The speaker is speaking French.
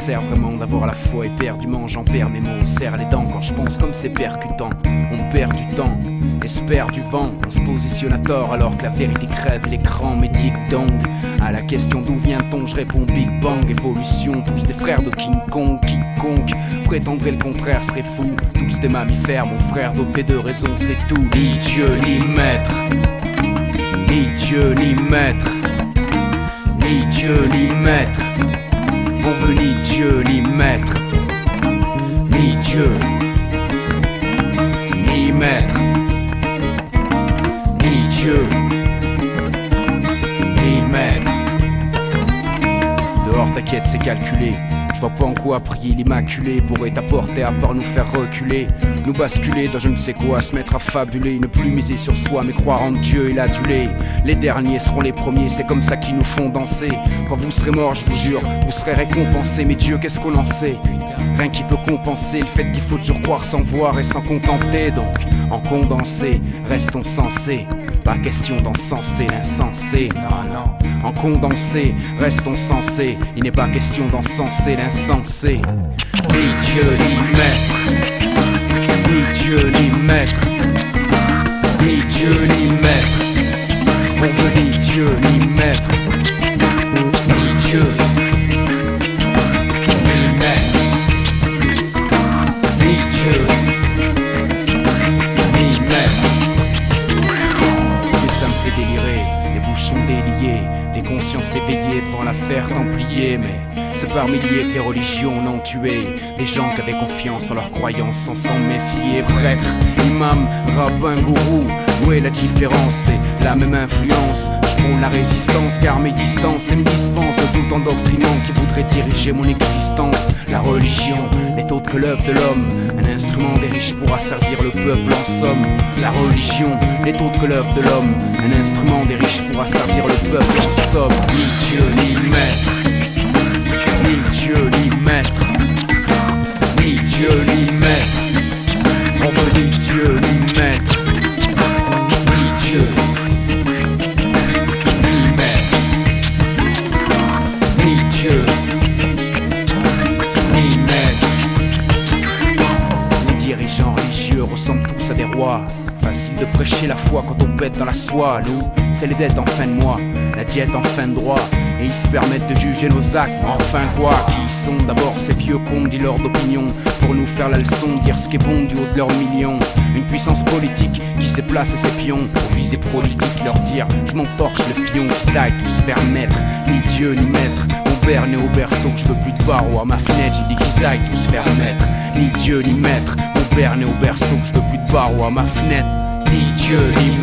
sert vraiment d'avoir la foi éperdument. J'en perds mes mots, serre les dents quand je pense comme c'est percutant. On perd du temps, espère du vent. On se positionne à tort alors que la vérité crève l'écran. Mais ding-dong, à la question d'où vient-on, je réponds Big Bang. Évolution, tous des frères de King Kong. Quiconque prétendrait le contraire serait fou. Tous des mammifères, mon frère, doté de raison, c'est tout. Ni Dieu ni maître, ni Dieu ni maître, ni Dieu ni maître. On veut ni Dieu ni maître, ni Dieu ni maître, ni Dieu ni maître. Dehors t'inquiète c'est calculé. Je vois pas en quoi prier l'immaculé pourrait t'apporter à part nous faire reculer, nous basculer dans je ne sais quoi, se mettre à fabuler, ne plus miser sur soi mais croire en Dieu et l'aduler. Les derniers seront les premiers, c'est comme ça qu'ils nous font danser. Quand vous serez morts, je vous jure, vous serez récompensés. Mais Dieu, qu'est-ce qu'on en sait? Rien qui peut compenser le fait qu'il faut toujours croire sans voir et sans contenter. Donc, en condensé, restons sensés. Pas question d'encenser l'insensé, non, non. En condensé, restons sensés. Il n'est pas question d'encenser l'insensé. Ni Dieu ni maître, ni Dieu ni maître, ni Dieu ni maître. On veut ni Dieu ni maître, ni Dieu ni maître, ni Dieu ni maître. Mais ça me fait délirer, les bouches sont déliées, les consciences éveillées devant l'affaire Templier. Mais c'est par milliers que les religions en ont tué des gens qui avaient confiance en leurs croyances sans s'en méfier. Prêtre, imam, rabbin, gourou, où est la différence? C'est la même influence. Je prône la résistance car mes distances et me dispensent de tout endoctrinement qui voudrait diriger mon existence. La religion n'est autre que l'œuvre de l'homme, un instrument des riches pour asservir le peuple en somme. La religion n'est autre que l'œuvre de l'homme, un instrument des riches pour asservir le peuple en somme. Ni Dieu ni maître, ni Dieu ni maître, ni Dieu ni maître. On veut ni Dieu ni maître, ni Dieu ni maître, ni Dieu ni maître. Les dirigeants religieux ressemblent tous à des rois. Facile de prêcher la foi quand on pète dans la soie. Nous, c'est les dettes en fin de mois, la diète en fin de droit. Et ils se permettent de juger nos actes, enfin quoi? Qui sont d'abord ces vieux cons dealers d'opinion pour nous faire la leçon, dire ce qui est bon du haut de leurs millions. Une puissance politique qui s'est placée ses pions pour viser prolifique, leur dire je m'entorche le fion, qu'ils aillent tous se faire mettre, ni Dieu ni maître. Mon père né au berceau, je veux plus de barreaux à ma fenêtre, j'ai dit qu'ils aillent tous se faire mettre, ni Dieu ni maître. Mon père né au berceau, je veux plus de barreaux à ma fenêtre, ni Dieu ni